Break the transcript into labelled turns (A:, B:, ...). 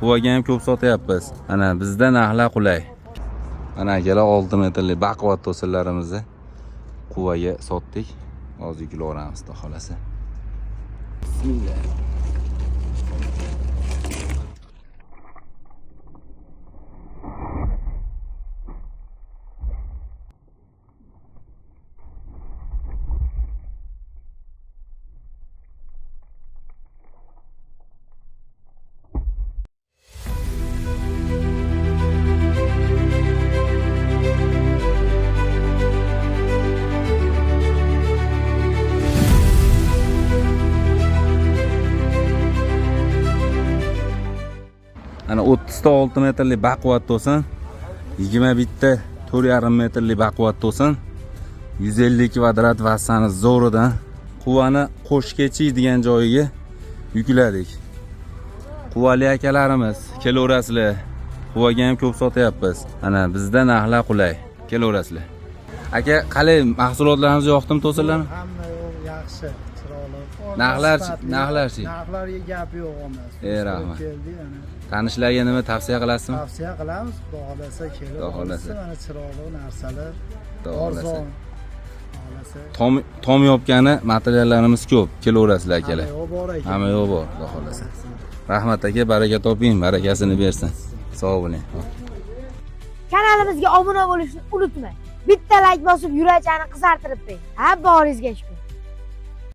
A: Quvaga ham ko'p sotyapmiz. Ana bizda narxlar qulay. Ana akalar 6 metrli baquvvat to'sinlarimizni quvaga sotdik. Hozir yuklaveramiz, xudo xolasa. Bismillah. Ana 36 metrli baquvvat to'sin, 21 ta 4,5 metrli baquvvat to'sin, 150 kvadrat vassani zo'ridan quvani qo'shkechi degan joyiga yukladik. Quvali akalarimiz, kelaverasizlar. Quvaga ham ko'p sotyapmiz. Ana bizda narxlar qulay. Kelaverasizlar. Aka, qalay mahsulotlarimiz yoqdimi to'sinlarmi?
B: Hamma yaxshi, chiroyli.
A: Narxlarchi?
B: Narxlarga gap yo'q emas.
A: Rahmat.
B: Keldik ana.
A: Tanishlarga nima tavsiya qilasizmi?
B: Tavsiya qilamiz, xudo xolasa kelib.
A: Xudo xolasa.
B: Mana chiroyli narsalar.
A: Xudo xolasa.
B: Xolasa.
A: Tom yopgani materiallarimiz ko'p. Kelaverasizlar akalar.
B: Hamma yo'q bor ekan.
A: Hamma yo'q bor, xudo xolasa. Rahmat aka, baraka toping, barakasini bersin. Sog' bo'ling.
C: Kanalimizga obuna bo'lishni unutmang. Bitta like bosib yuraklarni qizartirib qo'ying. Ha, boringizga shukr.